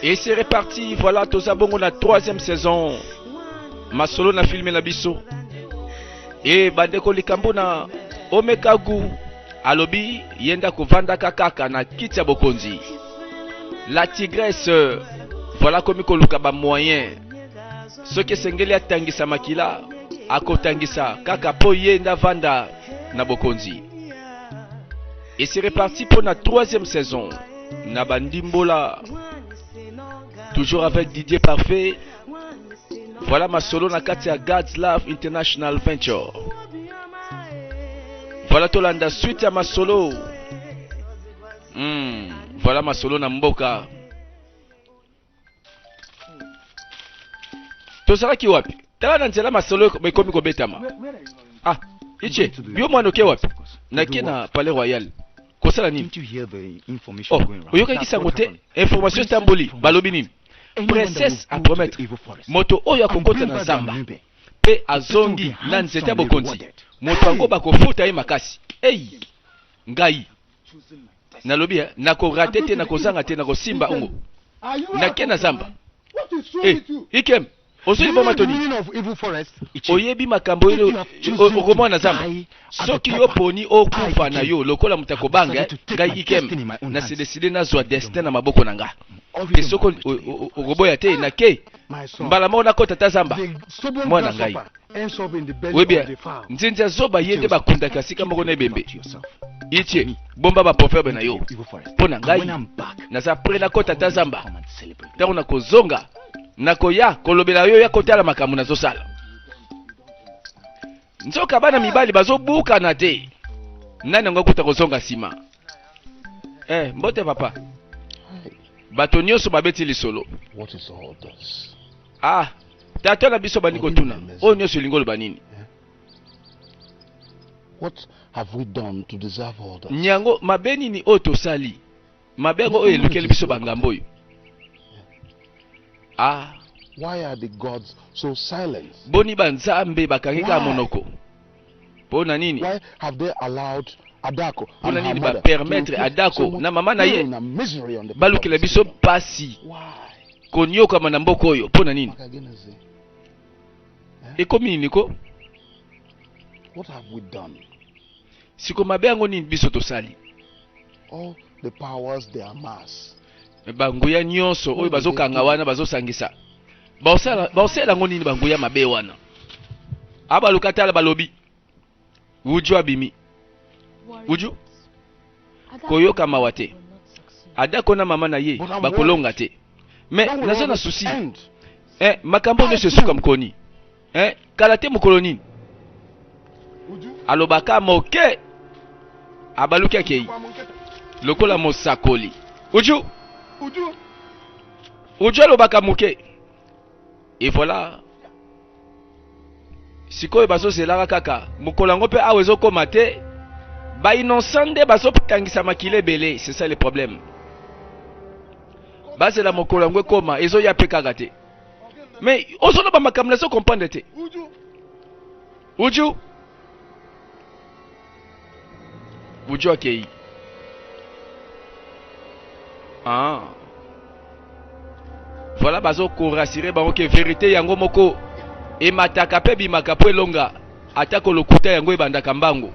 Et c'est reparti, voilà, Tozabongo la 3e saison. Masolo na filmé la biso. Et bandeko likambo na Omekagu alobi yenda kovanda kaka na kiti ya bokonzi. La tigresse, voilà comme koluka ba moyen. Ce que sengeli atangisa makila akotangisa kaka po yenda vanda na bokonzi. Et c'est reparti pour la 3e saison. Nabandimbola. Toujours avec Didier Parfait. Voilà ma solo na kati ya God's Love International Venture. Voilà Tolanda suite à ma solo. Voilà ma solo na mboka. Tosala ki wapi? Tala na nzela ma solo mekomi kobetama. Ah, iche, bio mwana ke wapi? Na kina Palais Royal. Kosala nini? Oh, oyoka ki sangote information stamboli balobi nini? Princesse à promettre moto oyo akokota na zamba pe azongi na nzete bokonzi moto ango bakofuta ye makasi. Ei ngai nalobi nako rate te nako zanga te nako simba ongo nake na zamba. Ikem osuli boma toni oyebi makambo ile okomona na zamba soki yo poni okufa na yo lokola mutako banga ngai Ikem na se décider na zwa destin na maboko na nga. Et soko okoboya te na ke mbala moko na kota ta zamba mwana ngai webia nzinza zoba yende bakundaka sika moko na ebembe itie bomba ba proverbe na yo pona ngai naza pre na kota ta zamba tango na kozonga na koya kolobela yo ya kotala makambo na zosala nzoka bana mibali bazobuka na te nani ngo kuta kozonga sima mbote papa bato nyonso babeti lisolo. What is all this? Tata na biso bani kotuna oyo nyonso lingolo banini. What have we done to deserve all this? Nyango mabeni ni oto sali mabengo oyo elukeli biso bangambo oyo. Why are the gods so silent? Boni banzambe bakangika monoko pona nini? Why have they allowed Adako pona nini ba permettre Adako na mama na ye balukela biso pasi konyoka mana mboko oyo pona nini? Ekomi nini ko? What have we done? Siko mabengo nini biso tosali? All the powers they amass. Banguya nyonso oyo bazokanga wana bazosangisa baosala ngo nini banguya mabe wana abalukatala balobi uju abimi uju koyoka mawate Adako na mama na ye bakolonga te me naza na susi makambo nyonso esuka mkoni kala te mokolo nini alobaka moke abaluki akei lokola mosakoli uju alobaka moke. Et voilà. Sikoyo bazozelaka kaka mokolo ngo pe awezo komate ba innocente bazopangisa makile belé, c'est ça le problème. Bazela mokolo ngo koma ezo ya pe kaka te. Mais ozo ba makamla so comprendre te. Uju akei. Voilà bazo ko rassurer bango ke vérité yango moko e mataka pe bimaka po elonga atako lokuta yango ebandaka mbango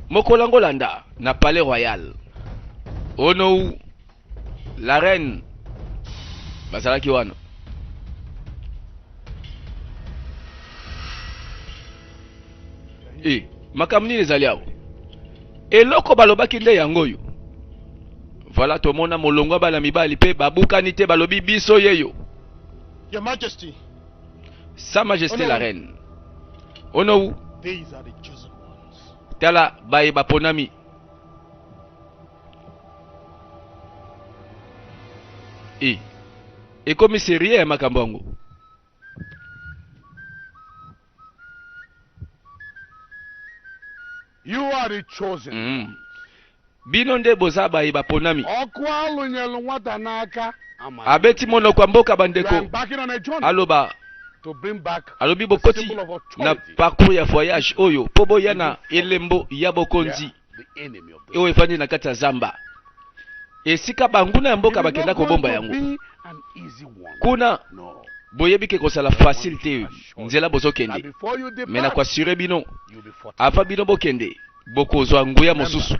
moko lango landa na Palais Royal ono la reine bazalaki wana makambo nini ezali awo eloko balobaki nde yango yo. Voilà tomona molongo bala mibali pe babukani te balobi biso yeyo. Your Majesty. Sa Majesté la reine. Ono These are the chosen ones. Tala bae baponami. Et comme c'est rien makambongo. You are the chosen. Bino nde boza bae baponami. Okwa lunyelu nwata n'aka. Abeti mono kwa mboka bandeko. Aloba to bring back alobi bokoti na parcours ya voyage oyo pobo yana elembo ya bokonzi. Ewe fandi na kati ya zamba. esika banguna ya mboka bakenda kobomba yango kuna boyebi ke kosala facile te nzela bozokende me na kuasure bino afa bino bokende bokozwa nguya mosusu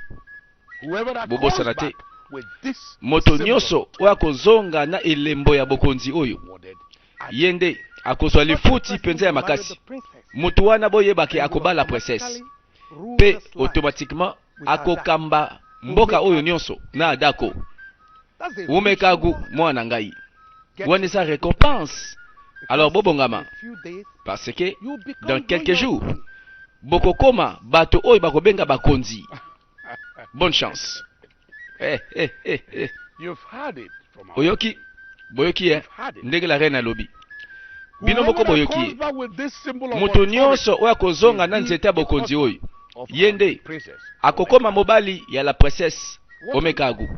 bobosana te moto nyonso oyo akozonga na elembo ya bokonzi oyo ye nde akozwa lifuti mpenza ya makasi moto wana boyebake akobala princesse pe automatiquement akokamba mboka oyo nyonso na adako umekagu mwana ngai wana eza récompense. Alors bobongama parce que dans quelques jours bokokoma bato oyo bakobenga bakonzi. Bonne chance. Oyoki boyoki ndenge la reine alobi bino boko boyoki moto nyonso oyo akozonga na nzete ya bokonzi oyo yende akokoma mobali ya la princesse Omekagu.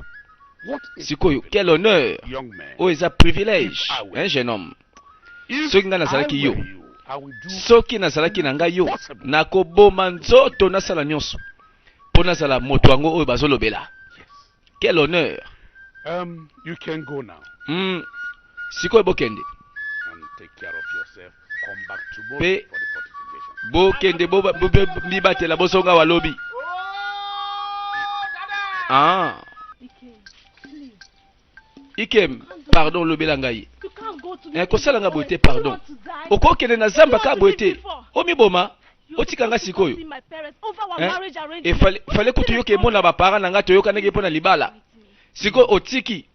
Sikoyo quel honneur oyo eza privilège un jeune homme. Soki nga nazalaki yo soki nazalaki na ngai yo nakoboma nzoto nasala nyonso mpo nazala moto yango oyo bazolobela. Quel honneur. You can go now. Sikoyo bokende And take care of yourself. Come back tomorrow Pe- for the fortification. bokende bibatela bosonga walobi. Ah. Ikem, pardon lobela ngai. Kosala nga boete pardon. Okokende na zamba ka boete. Omiboma, otika nga sikoyo. Fale kutu yoke mona ba parents na nga toyoka nege pona libala. Siko otiki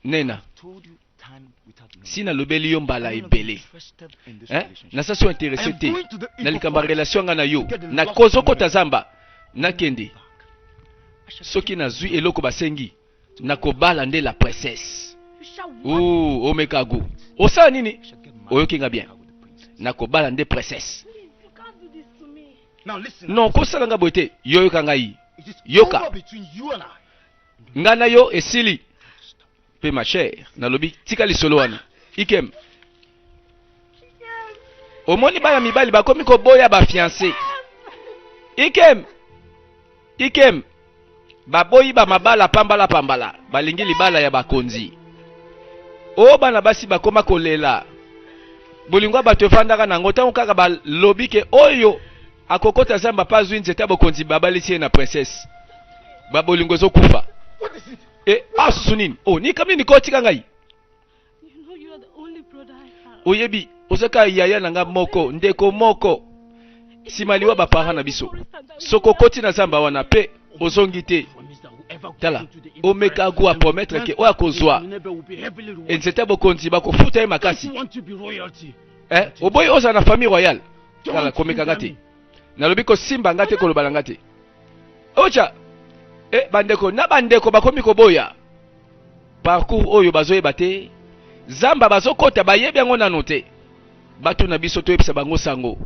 nena. Sina lobeli yo mbala ebele. Na sa so intéressé te. Na likamba relation nga na yo. Na kozoko tazamba. Na kende. Soki na zui eloko basengi. Na kobala nde la princesse. Oh, Omekagu. Osala nini? Oyoki nga bien. Na kobala nde princesse. Non, kosala nga boete. Yoyoka ngai. Yoka. Ngana yo esili. Pe ma chère. Nalobi tika lisolo wana. Ikem. Omoni baya mibali bakomi koboya ba fiancé. Ikem. Ikem. Baboyi ba mabala pambala. Balingi libala ya bakonzi. O bana basi bakoma kolela. Bolingwa bato efandaka nango tango kaka balobi ke oyo akokota zamba pazwi nzeta bokonzi babalisi na princesse. Babolingo zokufa. Susu nini? Oh, ni kami ni kotika ngai. Oyebi, ozaka yaya nanga moko, ndeko moko. Simaliwa ba parents na biso. Soko koti na zamba wana pe ozongi te. Tala, Omekagu a promettre ke oya kozwa. Nzeta bokonzi bakofuta ye makasi. Oboyi oza na famille royale. Tala komeka ngate. Nalobi ko simba ngate koloba ngate. Ocha. Bandeko na bandeko bakomi koboya. Parcours oyo bazoyeba te. Zamba bazokota bayebi yango nano te. Bato na biso toyebisa bango sango.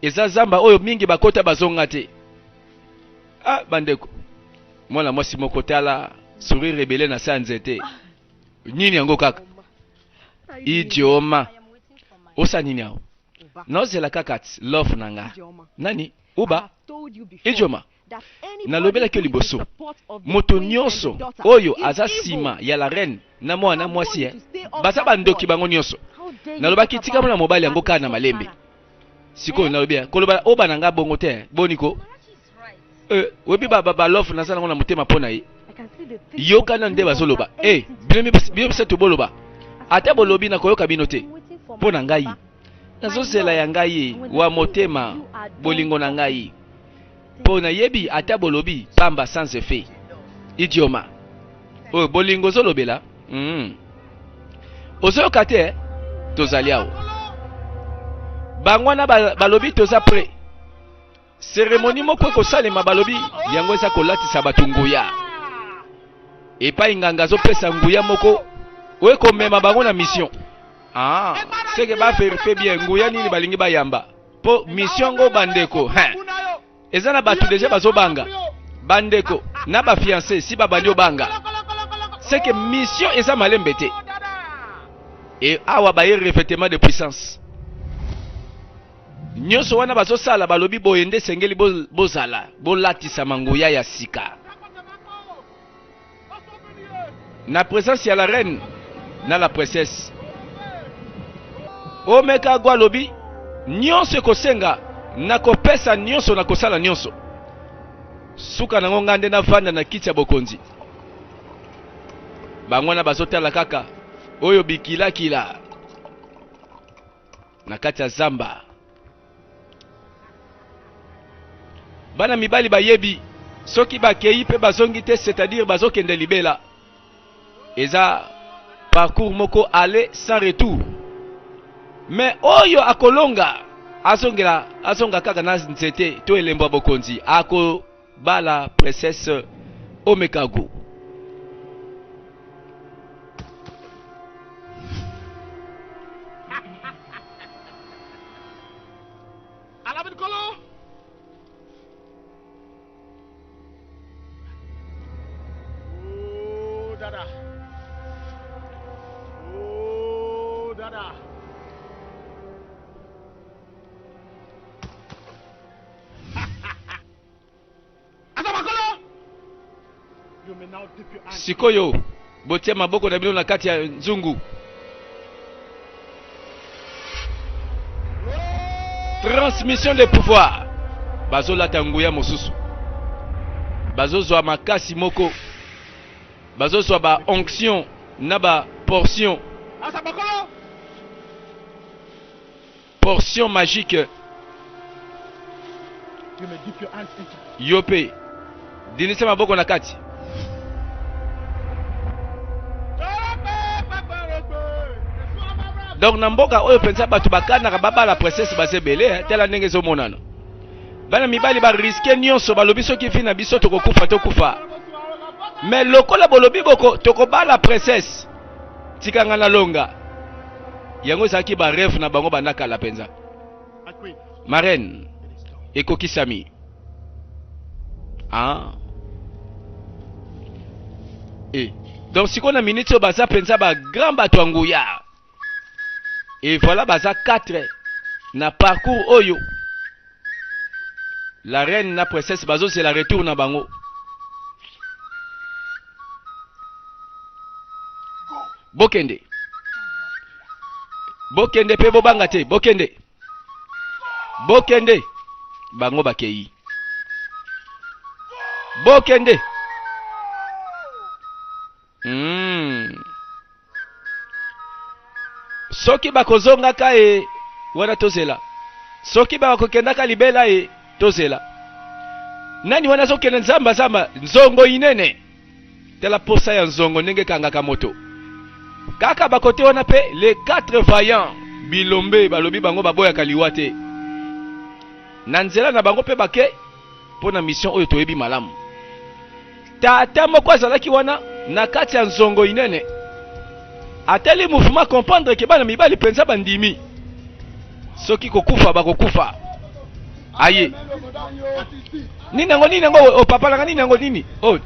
Eza zamba oyo mingi bakota bazonga te. Bandeko. Mwana mwasi moko tala sourire rebele na sa nzete. Nini yango kaka? Idioma. Osa nini yao? Nozela kakati love nanga. Nani? Uba? Idioma. Nalobela ke liboso. Moto nyonso oyo aza sima ya la reine na mwana mwasi baza bandoki bango nyonso. Nalobaki tika mona mobali yango kana malembe. Siko nalobia koloba oba nanga bongo te boniko. Webi ba love na sala ngona mutema pona ye. Yoka na nde bazoloba. Bino bisa to boloba. Ata bolobi na koyoka bino te. Pona ngai. Nazozela ya ngai wa motema bolingo na ngai. Pona yebi ata bolobi pamba sans effet. Idioma. Bolingo zolobela. Ozoyoka te tozali awo. Bangwana balobi toza pre. Cérémonie moko kosalema balobi yango eza kolatisa bato nguya. Epai nganga zopesa nguya moko oyo komema bango na mission. Seke ba faire bien nguya nini balingi bayamba. Po mission ngo bandeko. Eza na bato deja bazobanga. Bandeko na ba fiancé si babandi obanga. Seke mission eza malembe te. Et awa ba revêtement de puissance. Nyonso wana bazosala balobi boyende sengeli bozala bolatisa manguya ya sika. na présence ya la reine na la princesse. Omeka gwa lobi nyonso kosenga na kopesa nyonso na kosala nyonso. Suka nango ngande na vanda na kiti ya bokonzi. Bangwana bazotala kaka oyo bikila kila na kati ya zamba. Bana mibali bayebi soki bakei pe bazongi te, c'est-à-dire bazokende libela. Eza parcours moko aller sans retour. Mais oyo akolonga azonga kaka na nzete to elembo bokonzi ako bala princesse Omekago. Alamin Kolo. Oh, dada. Oh, dada. Sikoyo botia maboko na bino na kati ya nzungu. Transmission de pouvoir. Bazola tanguya mosusu. Bazozwa makasi moko. Bazozwa ba onction na ba portion. Portion magique. Yope. Dinisa maboko na kati. Donc namboka oyo pensa batu bakana baba la princesse basebele tela ndenge zo monana. Bana mibali ba risquer nyonso balobi soki fina biso tokokufa tokufa. Mais lokola bolobi boko tokoba la princesse tikanga na longa. Yango zaki ba rêve na bango bandaka la penza. Marraine ekokisami. Ah. Et donc si on a minute baza pensa ba grand bato nguya. Et voilà baza 4 na parcours oyo. La reine na princesse bazo c'est la retour na bango. Bokende. Bokende pe bobanga te, bokende. Bokende. Bango bakei. Bokende. Soki bakozonga ka wana tozela. Soki bakokendaka libela tozela. Nani wana zokende nzamba zamba nzongo inene. Tela posa ya nzongo ndenge kangaka moto. Kaka bakote wana pe les 4 vaillants bilombe balobi bango baboya kaliwa te. Na nzela na bango pe bake pona mission oyo toyebi malamu. Tata moko azalaki wana na kati ya nzongo inene. Ateli mouvement comprendre que bana mibali pensa bandimi. Soki kokufa bakokufa. Aye. Nini ngo o papa la nini ngo nini? Oh.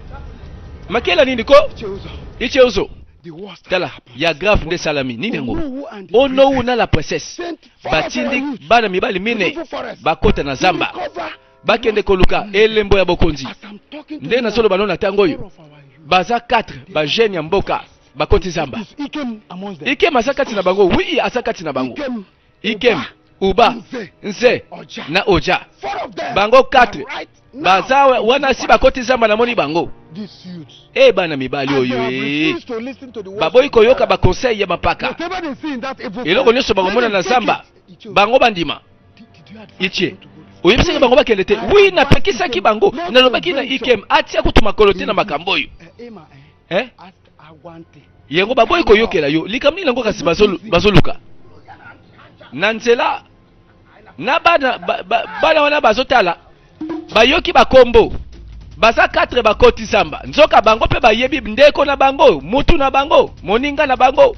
Makela nini ko? Icheuzo. Tala ya grave de salami nini ngo. Ono una la princesse. Batindi bana mibali mine bakota na zamba. Bakende koluka elembo ya bokonzi. Nde na solo balona tango yo. Baza 4 ba jeune ya mboka. Bakoti zamba. Ikem asakati na bango. Oui, asakati na bango. Ikem, Uba, Nze, na Oja. Bango 4. Baza wana si bakoti zamba na moni bango. Bana mibali oyo. Baboyi koyoka ba conseil ya mapaka. Eloko nyonso bango mona na zamba. Bango bandima. Iche. Oyebisaka bango bakende te. Oui, napekisaki bango. Nalobaki na Ikem atia kutuma kolote na makambo oyo. Yengo baboyi koyokela yo likamni nango kasi bazoluka na nzela na bana wana bazotala bayoki bakombo baza 4 bakoti samba nzoka bango pe bayebi ndeko na bango mutu na bango moninga na bango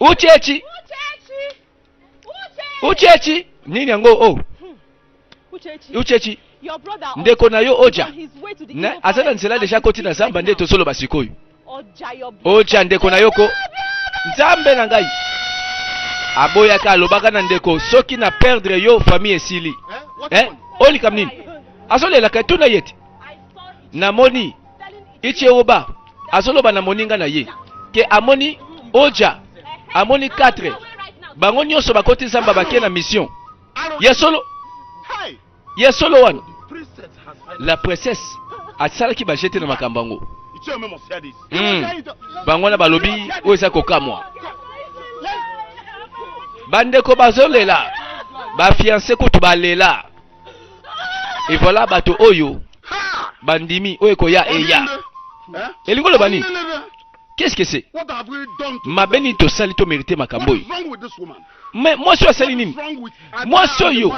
uchechi nini yango uchechi ndeko na yo Oja na azana nzela deja koti na samba nde tosolo basikoyo Oja ndeko na yoko nzambe na ngai aboya ka lobaka na ndeko soki na perdre yo famille esili oli kam nini azolela ka tuna yeti na moni iche oba azoloba na moninga na ye ke amoni oja amoni 4 bango nyonso bakoti zamba bake na mission ye solo wana la princesse asalaki bajete na makambo yango bango na balobi oyo eza kokamwa bandeko bazolela bafiance kutu balela et voilà bato oyo bandimi oyo koya eya elingo loba nini qu'est-ce que c'est mabeni tosali to mérité makambo oyo mais moi so asali nini moi so yo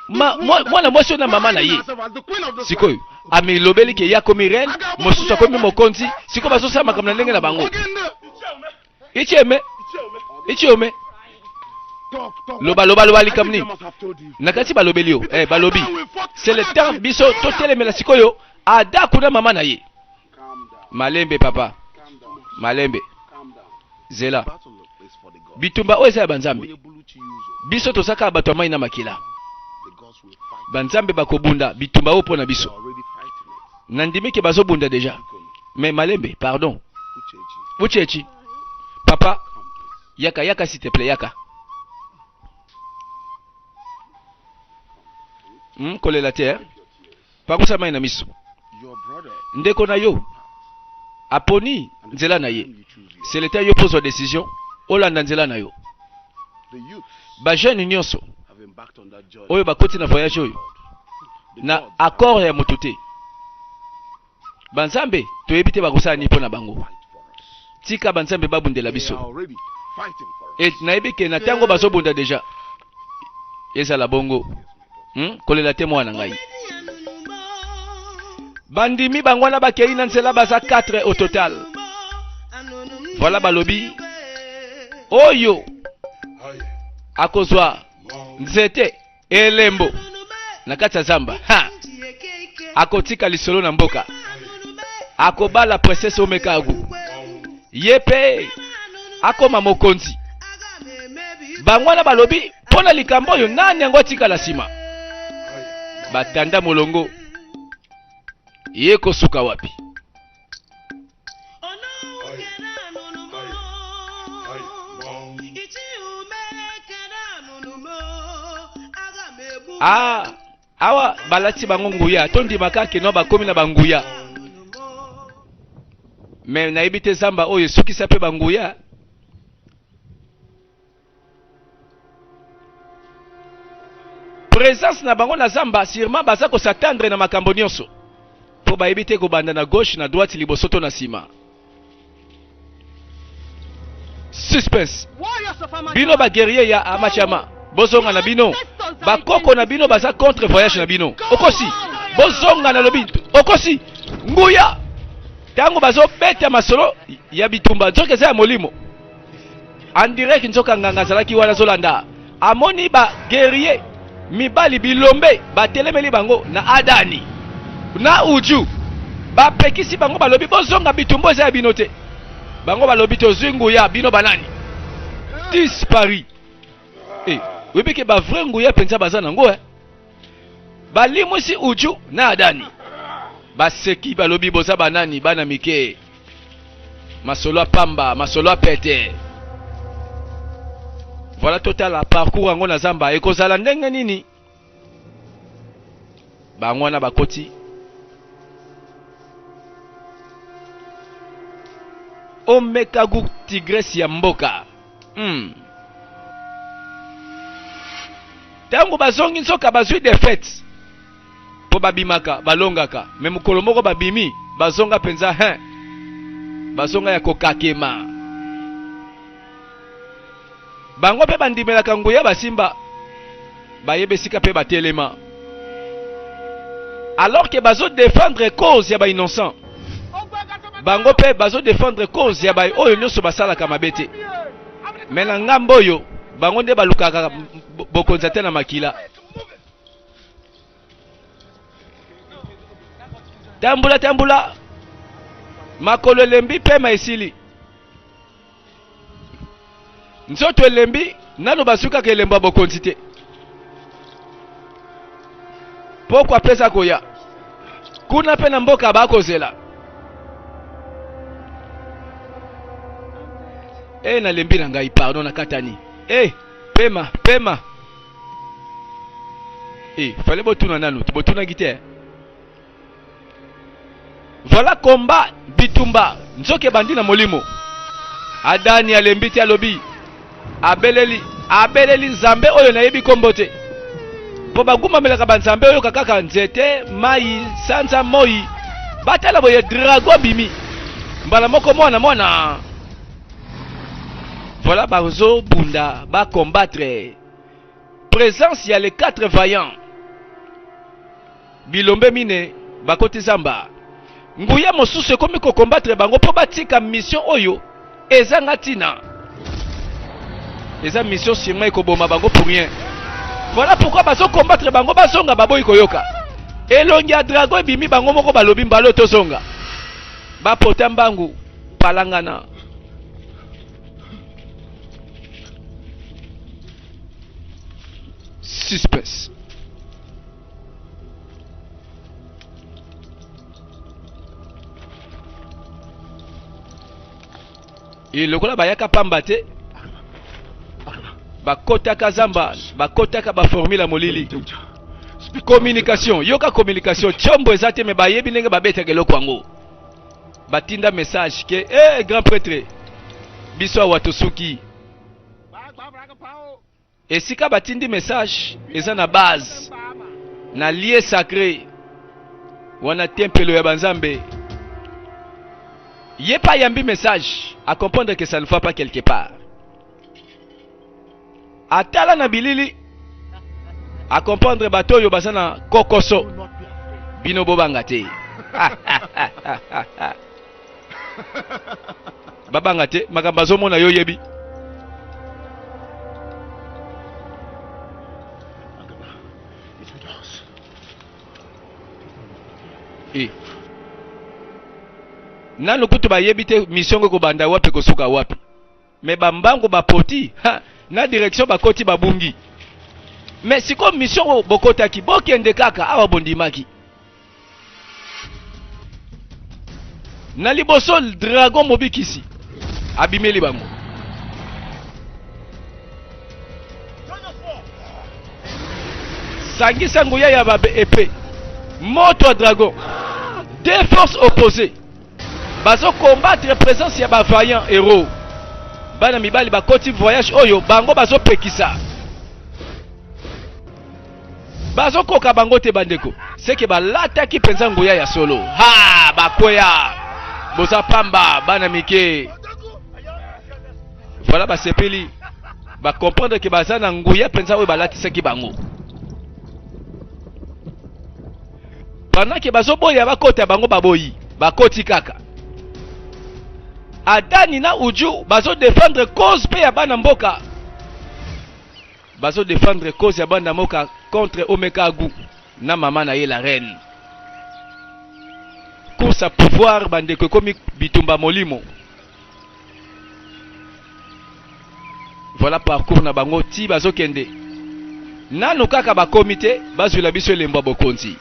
mwana mwasi na mama na ye sikoyo amilobeli ke ya komi reine mosusu akomi mokonzi sikoyo bazosala makambo na ndenge na bango ichiome loba likambo nini nakati balobeli yo balobi c'est le temps biso totelemela sikoyo ada kuna mama na ye malembe papa malembe zela bitumba oyo eza ya banzambe biso tosaka bato ya mai na makila banzambe bakobunda bitumba oyo mpo na biso nandimike bazobunda deja mais malembe pardon uchechi papa yaka s'il te plaît yaka kolela te pakusa mai na miso ndeko na yo aponi nzela na ye c'est le temps yo pose décision olanda nzela na yo bajeune nyonso oyo bakoti na voyage oyo na accord ya moto te banzambe toyebi te bakosala nini mpo na bango tika banzambe babundela biso et nayebi ke na ntango bazobunda deja ezala bongo kolela te mwana ngai bandimi bango wana bakei na nzela baza 4 au total voilà balobi oyo akozwa nzete elembo na kati ya zamba akotika lisolo na mboka akobala princesse omekagu ye pe akoma mokonzi bango wana balobi mpona likambo oyo nani yango atikala nsima batanda molongo ye kosuka wapi awa balati bango nguya tondimaka keno bakomi na banguya me nayebi te zamba oyo esukisa mpe banguya présence na bango na zamba sûrement baza kosatendre na makambo nyonso mpo bayebi te kobanda na gauche na droite liboso to na nsima suspense bino baguerrier ya amachama bozonga na bino bakoko na bino baza contre voyage na bino okosi bozonga na lobi okosi nguya tango bazobeta masolo ya bitumba nzoka eza ya molimo en direct nzoka nganga azalaki wana zolanda amoni baguerrier mibali bilombe batelemeli bango na adani na uju bapekisi bango balobi bozonga bitumba eza ya bino te bango balobi tozwi nguya bino banani dispari webi ke bavrai nguya penza baza nango balimwisi uju na adani baseki balobi boza banani bana mike masolo apamba masolo apete voilà total parcours yango na zamba ekozala ndenge nini bango wana bakoti omekagu tigresse ya mboka tango bazongi nzoka bazwi defete po babimaka balongaka me mokolo moko babimi bazonga penza bazonga ya kokakema bango pe bandimelaka nguya basimba bayebesika pe batelema alors que bazo défendre cause ya ba innocent bango pe bazo défendre cause ya ba oyo nyonso basalaka mabete mais na ngambo oyo bango nde balukaka bokonza te na makila tambula makolo elembi pe maesili nzoto elembi nano basukaka elembo ya bokonzi te poko apesa koya kuna pe na mboka bakozela na lembi na ngai pardon na katani. Pema. Fallait botuna nanu, botuna gite. Voilà combat bitumba. Nzoke bandi na molimo. Adani alembi ti alobi. Abeleli nzambe oyo na yebi kombote. Po baguma melaka banzambe oyo kakaka nzete, mai, sanza moi. Batala boye dragon bimi. Mbala moko mwana. Voilà bazo bunda ba combattre. Présence y a les 4 vaillants. Bilombe mine bakoti zamba. Nguya mosusu komi ko combattre bango po batika mission oyo ezanga tina. Eza mission sima ko boma bango pour rien. Voilà pourquoi bazo combattre bango bazonga baboyi koyoka. Elongi ya dragon ebimi bango moko balobi mbalo tozonga. Ba pota mbangu palangana. Suspense. Et le kola bayaka pambate. Bakotaka zamba, bakotaka ba formule molili. Communication, yoka communication. Chombo ezate me bayebi ndenge babeta keloko yango. Batinda message ke grand prêtre. Biso watosuki. Esika batindi message eza na base na lieu sacré wana tempelo ya banzambe. Yé pas yambi message à comprendre que ça ne va pas quelque part. Atala na bilili à comprendre bato yo basana kokoso bino bobanga te. Babanga te makambo azomona yo yebi. Nanu kutu bayebi te mission ko banda wapi ko suka wapi. Me bambango bapoti na direction bakoti babungi. Mais siko mission bokota ki bokende kaka awa bondimaki. Na liboso dragon mobikisi abimeli bango. Sangisa nguya ya babe épée. Moto dragon. Deux forces opposées. Bazo combattre présence ya ba vaillant héros. Bana mibali bakoti voyage oyo bango bazo pekisa. Bazo koka bango te bandeko. C'est que balata ki penza nguya ya solo. Ha bakoya. Boza pamba bana mike. Voilà ba sepeli. Ba comprendre que bazana nguya penza oyo balati seki bango. Pendant que bazo boya bakota bango baboyi. Bakoti kaka. Adani na uju bazo défendre cause pe ya bana mboka. Bazo défendre cause ya bana mboka contre Omekagu na mama na ye la reine. Course à pouvoir bandeko komi bitumba molimo. Voilà parcours na bango ti bazo kende. Nanu kaka ba comité bazula biso lemba bokonzi.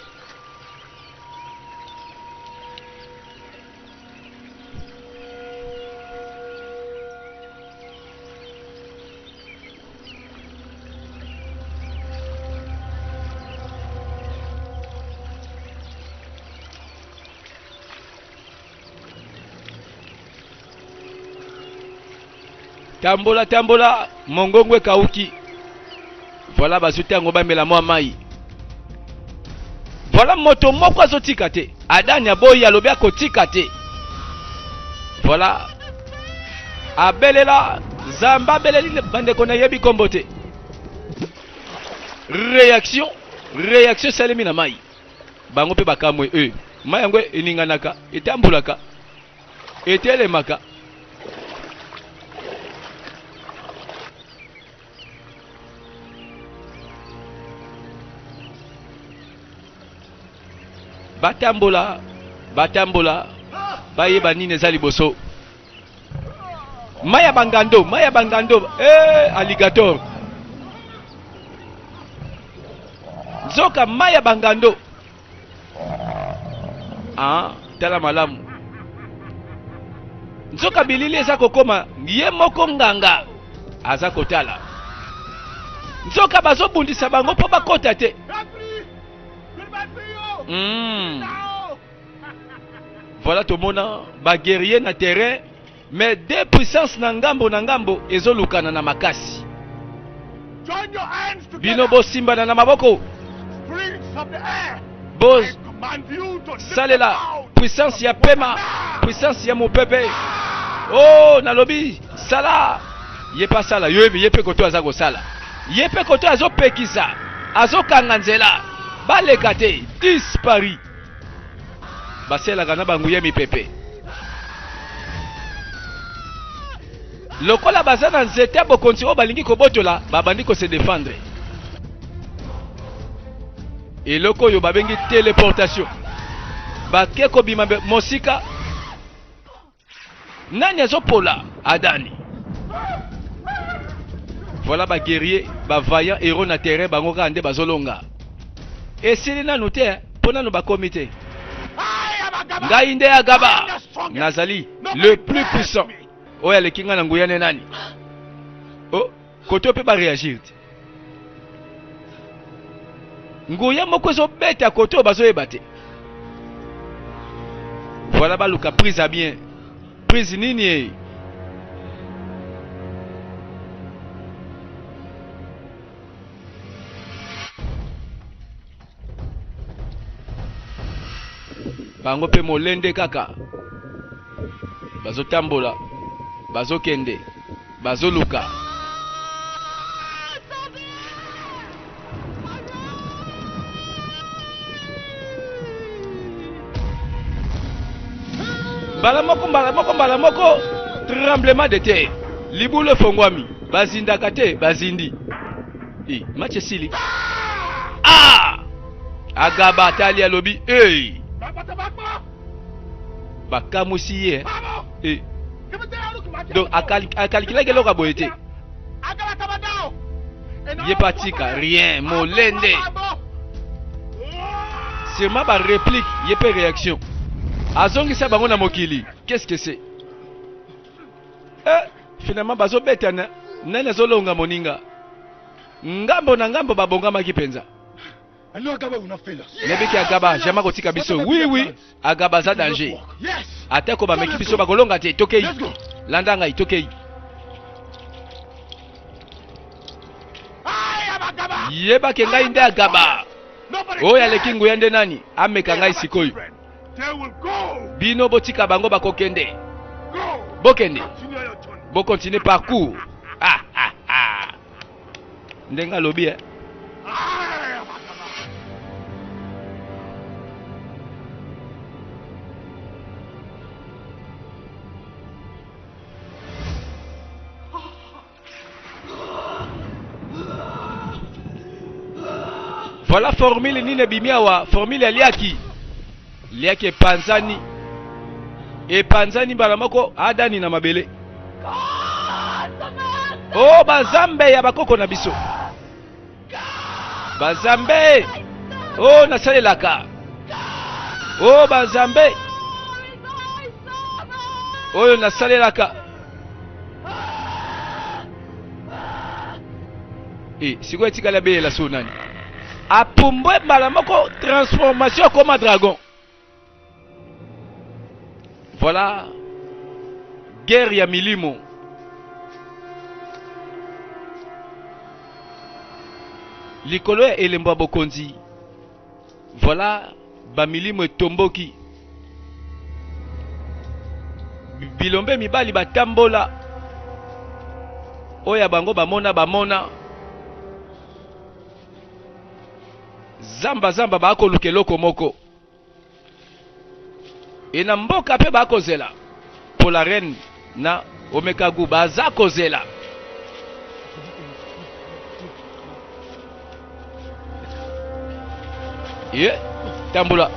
Tambola, mongongwe kauki. Voilà bazuti yango bamela mwa mai. Voilà moto moko azotika te. Adani aboyi alobi akotika te. Voilà. Abelela zamba beleli bandeko na yebi kombo te. Réaction salemi na mai. Bango pe bakamwe mai yango eninganaka, etambulaka. Etelemaka. Batambola bayeba nini eza liboso. Maya bangando alligator zoka maya bangando tala malamu nzoka bilili eza kokoma ye moko nganga aza kotala nzoka bazobundisa bango mpo bakota te. Voilà tomona baguerrier na terrain mais deux puissances na ngambo ezolukana na makasi. Bino bosimbana na maboko bos salela puissance ya pema puissance ya mopepe. Oh nalobi sala ye pa sala ye pe koto aza kosala ye pe koto azopekisa azokanga nzela baleka te dispari baselaka na banguye mipepe lokola baza na nzete bokonzi oyo balingi kobotola babandi kose défendre. Eloko oyo babengi téléportation bake kobima mosika nani azopola Adani. Voilà ba guerrier ba vaillant héros na terrain bango ka nde bazolonga esili nanu te mpo nanu bakomi te. Ngai nde Agaba nazali le plus puissant oyo aleki nga na nguya ne nani. Oh koto mpe baréagir te nguya moko ezobeta koto oyo bazoyeba te. Voilà baluka prise à bien prise nini bango pe molende kaka bazotambola bazokende bazoluka. mbala moko tremblement de terre libulu efongwami bazindaka te bazindi match esili. Agaba atali alobi bakamusi ye donc akalikilaki eloko aboye te ye patika rien molende sûrement ba réplique ye pe réaction azongisa bango na mokili. Qu'est-ce que c'est? Finalement bazobetana nani azolonga moninga ngambo na ngambo babongamaki penza. Nebiki Agaba jamais kotika biso. Oui Agaba za danger atako bameki biso bakolonga te tokei landanga itokei yeba ke ngai nde Agaba oyo aleki nguya nde nani ameka ngai sikoyo. Bino botika bango bakokende bokende bokontinue parcours. Ndenga lobi Voilà formule nini bimiawa formule aliaki epanzani bala moko Adani na mabele. Oh bazambe ya bakoko na biso bazambe oh nasalelaka oh bazambe oyo nasalelaka siko etikala be la sonani apumbwe bala moko transformation comme dragon. Voilà guerre ya milimo. Likolo ya elembo bokonzi. Voilà ba milimo etomboki. Bilombe mibali batambola. Oya bango bamona. Zamba bako lukeloko moko. Et na mboka pe bakozela pour la reine na Omekagu baza kozela. Tambula.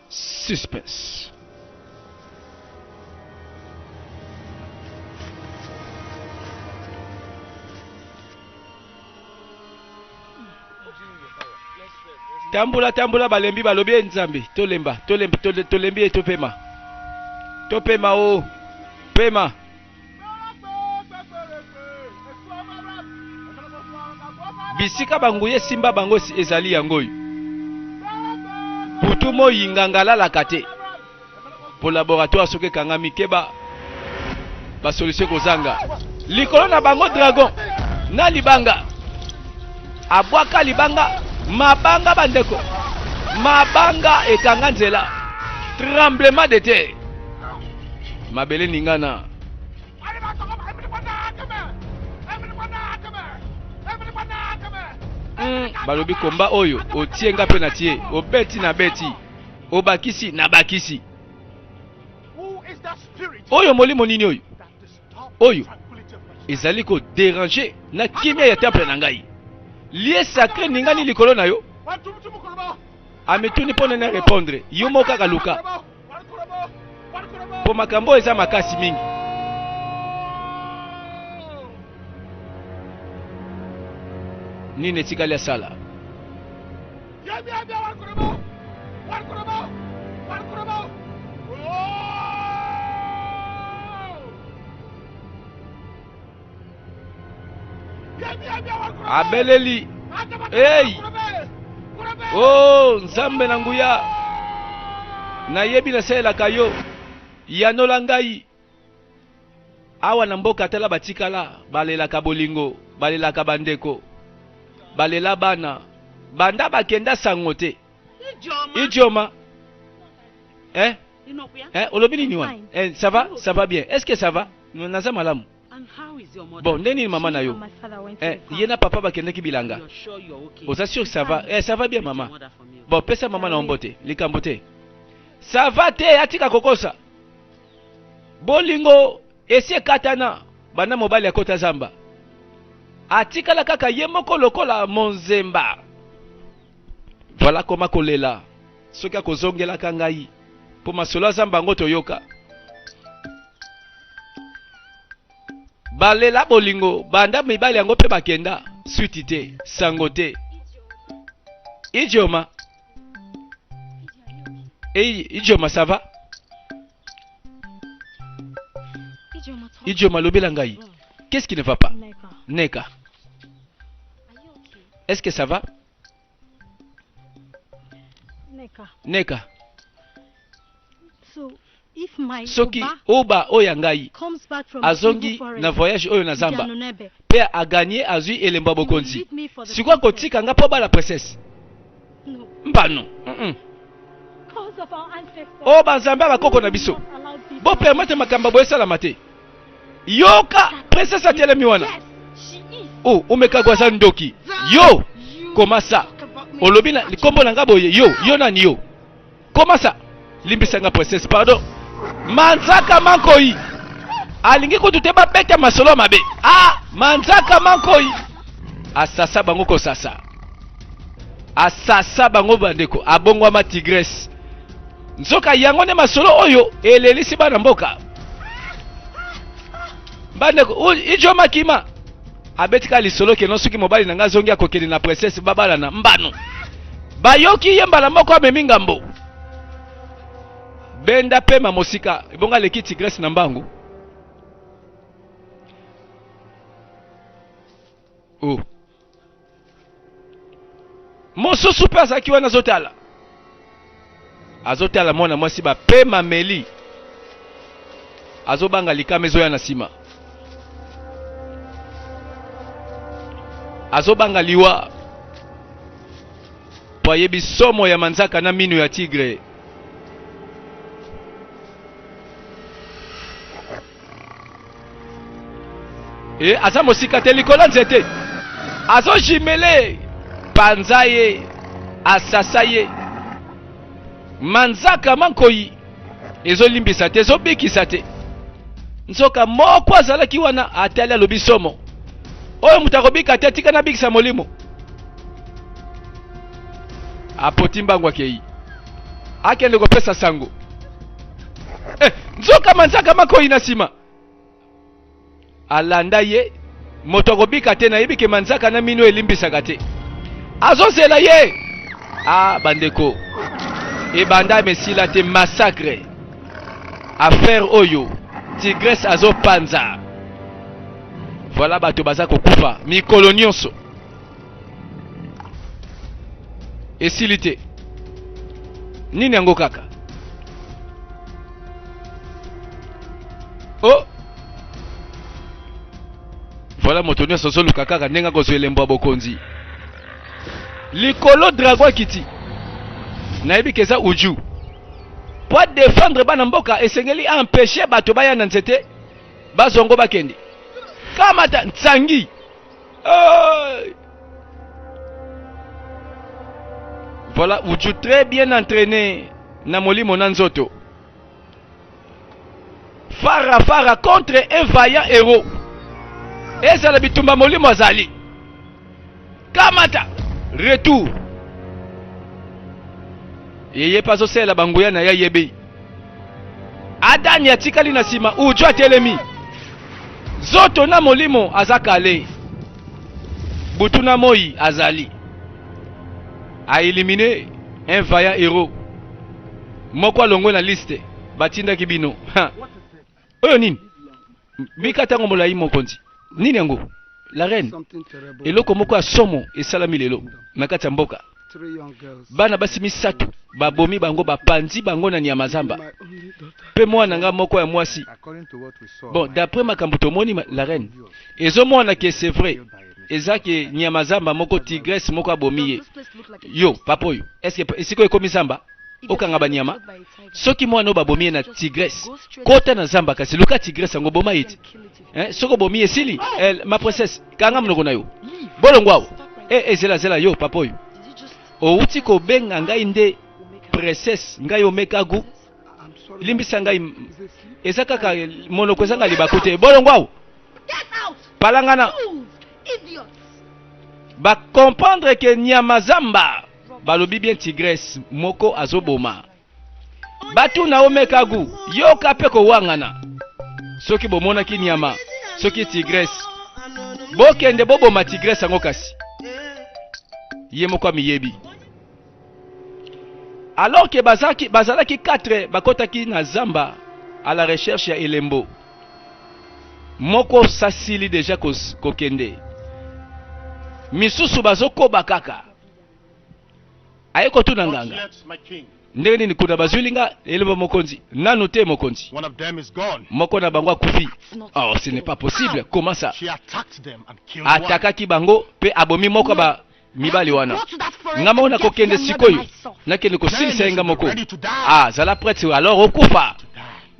Suspense. Tambula tambula balembi balobi nzambe. Tolembi topema. Topema o. Pema. Bisika banguye simba bango ezali yangoy. Putumo yingangala la kate. Pour laboratoire soke kangami keba. Ba solution kozanga. Likolo na bango dragon. Na libanga. Abwaka libanga. Mabanga bandeko. Mabanga ekanga nzela. Tremblement de terre. Mabele ningana. Balobi komba oyo otienga pe na tie obeti na beti obakisi na bakisi oyo molimo nini oyo oyo ezali ko déranger na kimia ya temple na ngai lié sacré ningani likolo na yo ametuni pona na répondre yo moka kaluka po makambo eza makasi mingi. Nini tikali sala abeleli hey oh nzambe na nguya na yebi na sela kayo yanola ngai awa na mboka tala batikala balelaka bolingo balelaka bandeko balela bana banda bakenda sango te Idioma olobi nini wana ça va bien, est-ce que ça va naza malamu bon ndeni maman na yo yena papa bakendaki bilanga oza sûr que ça va ça va bien maman bon pesa maman na ombote likambo te ça va te atika kokosa bolingo esi katana bana mobali ya kota zamba atikala kaka ye moko lokola monzemba. Voilà comment kolela soki akozongela kangai po masolo zamba ngo toyoka balela bolingo banda mibali yango pe bakenda suite te sango te Idioma Idioma ça va Idioma lobela ngai qu'est-ce qui ne va pas Neka est-ce que ça va Neka soki oba oyangai azongi na voyage oyo na zamba pe a gagné azui elemba bokonzi sikwa kotika nga po bala princesse mbano o banzamba bakoko na biso bo permettre makamba boye sala mate yoka princesse atelemi wana oh omekagwa za ndoki yo comment ça olobi na likombo na ngaboye yo nani yo comment ça limbisa nga princesse pardon manzaka mankoi alingi kutute babeta masolo mabe manzaka mankoi asasa bango ko sasa asasa bango bandeko abongwa ma tigresse nzoka yango ne masolo oyo elelisi bana mboka bandeko Idioma kima abetika lisolo ke no suki mobali nanga zongi akokeli na princesse babala na mbano bayoki yembala moko amemi ngambo benda pema mosika ibonga leki tigresse na mbangu mosusu pe azaki wana azotala mwana mwasi bapema meli azobanga likama ezoya na nsima azobanga liwa po ayebi somo ya manzaka na minu ya tigre aza mosika te likolo nzete azojimele panza ye asasa ye manzaka mankoi ezolimbisa te ezobikisa te nzoka moko azalaki wana atali alobi somo oyo mutu akobika te tika na bikisa molimo apoti mbangu akei akende kopesa sango nzoka manzaka mankoi na nsima alanda ye moto akobika te nayebi ke manzaka na mino elimbisaka te azozela ye Ah bandeko. Et banda mesila te massacre. Affaire oyo. Tigresse azo panza. Voilà bato baza kokufa. Mikolo nyonso. Esilite. Nini yango kaka? Oh! Voilà moto nyonso soluka kaka ndenga kozwa elembo ya bokonzi. Likolo dragon kiti. Nayebi keza uju. Pour défendre bana mboka esengeli empêcher bato baya na nzete bazongo bakende. Kamata Ntsangi. Voilà, uju très bien entraîné na molimo na nzoto. Fara contre un vaillant héros. Eza la bitumba molimo azali. Kamata retour. Yeye pazo sela banguya na ya yebe. Adani ya tikali na sima uju atelemi. Zoto na molimo azakale. Butuna moi azali. A éliminé un vaillant héros. Moko longo na liste batinda kibino. Oyo nini? Bikata ngombola yi mokonzi. Nini yango? La reine. Eloko moko ya somo esalami lelo na kati ya mboka. Bana basi misato babomi bango bapanzi bango na nyamazamba. Pe mwana nga moko ya mwasi. Bon, d'après makambo tomoni la reine. Ezo mwana ke c'est vrai. Ezaki nyamazamba moko tigresse moko abomiye. Yo, papoyo. Est-ce que siko ekomi zamba? Okanga banyama. Soki mwana babomiye na tigresse. Kota na zamba kasi luka tigresse ngo boma yiti. Soko bomiye sili, ma princesse, kanga mnoko na yo. Bolongwao. Zela yo papoyo. Outi ko benga ngai nde princesse ngai omekagu. Limbisa ngai ezaka ka monoko zanga libakote. Bolongwao. Palangana. Ba comprendre que nyamazamba balobi bien tigresse moko azoboma. Batu na omekagu yo kape ko wangana. Soki bomona ki nyama, soki tigresse. Bokende boboma tigresse ngo kasi. Ye moko miyebi. Alors que bazalaki 4 bakotaki na zamba à la recherche ya elembo. Moko sasili déjà kokende. Misusu bazoko bakaka. Ayeko tu nanganga. Ndenge nini kuna bazulinga elembo mokonzi. Nanu te mokonzi. Moko na bango kufi. Oh, ce n'est pas possible. Comment ça? Atakaki bango pe abomi moko ba mibali wana. Ngama ona kokende sikoyo. Nakende ko silisa nga moko. Ah, zala prêtre alors okufa.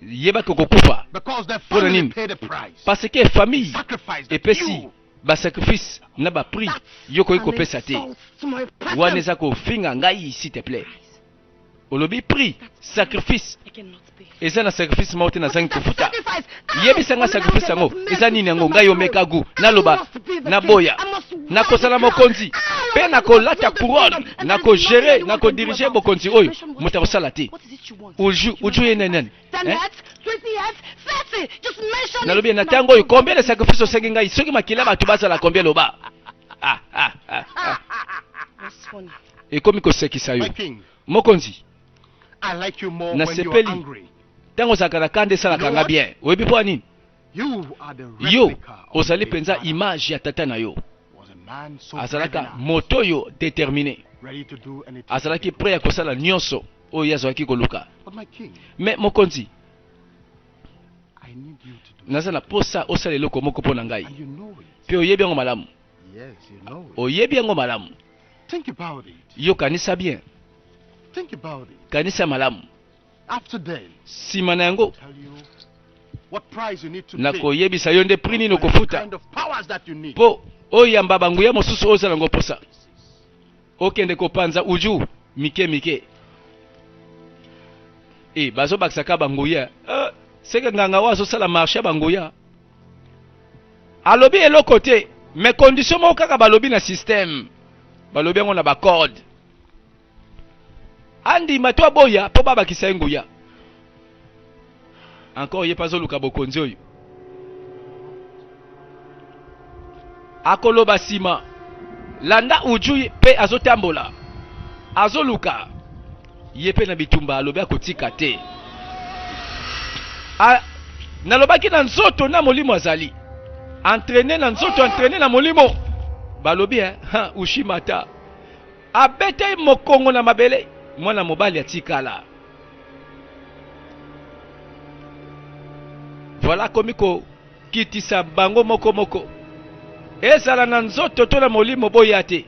Yeba ko kokufa. Pour nini? Parce que famille epesi ba sacrifice na ba prix yoko iko pesa te. Waneza ko finga ngai s'il te plaît. Olobi prix sacrifice. Eza na sacrifice mauti na zangi kufuta. Yebi sanga sacrifice ngo. Eza nini ngo ngai omekagu na loba na boya. Na kosala mokonzi. Pe na ko lata couronne, na ko gérer, na ko diriger mokonzi oyo. Mota kosala te. Uju yenenen. Na lobi na tango oyo combien de sacrifice osengi ngai soki makila batu bazala combien loba. Ekomi ko sekisa yo. Mokonzi. I like you more na when you are sepeli angry. Tango zakala kande sala kanga bien. Webi po nini? You are the Yo replica of ozali the penza father. image ya tata na yo. Was a man so Azalaka pregnant, moto yo déterminé. ready to do anything. Azalaki prêt à kosala nyonso oyo yazwaki koluka. But my king, Mais mokonzi, I need you to do nazala posa osala eloko moko pona ngai. and you know it. Pe oyebi yango malamu. Yes, you know it. Oyebi yango malamu. Think about it. Yo kanisa bien. Think about it. Kanisa malamu. After day, Sima na yango tell you what price you need to na pay. koyebisa yo nde prix nini for the okofuta. kind of powers that you need. Po oyamba bangu ya mosusu ozala ngo posa. Okende kopanza uju mike. Bazo baksaka banguya. Seke nganga wazo sala marché banguya. Alobi eloko te, mais condition mo kaka balobi na système. Balobi ngo na ba code. Andi matwa boya po baba kisenguya. Encore ye pazo luka bokonzi oyo. Akoloba sima. Landa uju pe azotambola. azoluka yepe na bitumba alobi akotika te nalobaki na nzoto na molimo azali entraîner na nzoto entraîner na molimo balobi ushimata abete mokongo na mabele mwana mobali atikala. Voilà komiko kitisa bango moko ezala na nzoto to na molimo boya te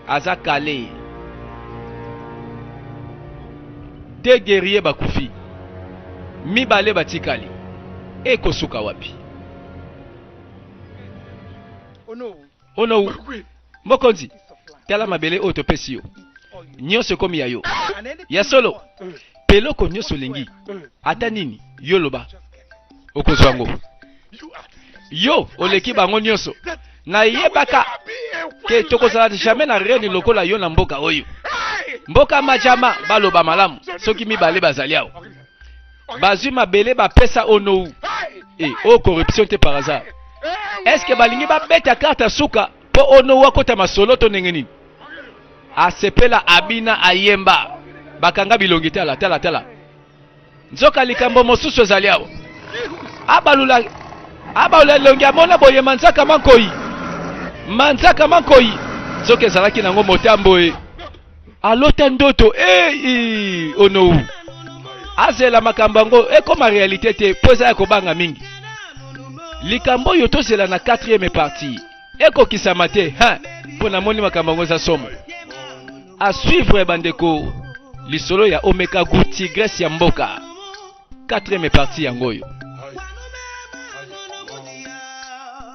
aza kale. De guerrier bakufi mibale batikali ekosuka wapi? Ono mokonzi tala mabele oyo topesi yo nyonso ekomi ya yo ya solo peloko nyonso lengi ata nini yo loba okozwa yango yo oleki bango nyonso na yebaka ke tokozala jamais na reni lokola yo na mboka oyo mboka majama baloba malamu soki mibale bazali awo bazwi mabele bapesa ono o corruption te par hasard. Est-ce que balingi babeta carte suka po ono wakota masolo to ndenge nini asepela abina ayemba bakanga bilongi tala nzoka likambo mosusu ezali awo abalula longi amona boye manzaka mankoi nzoka ezalaki nango motambo alota ndoto ono azela makambo yango ekoma réalité te po eza ya kobanga mingi. Likambo oyo tozela na 4e partie ekokisama te mpo namoni makambo yango eza somo a suivre bandeko lisolo ya Omeka Gu Tigresse ya mboka 4e partie yango oyo.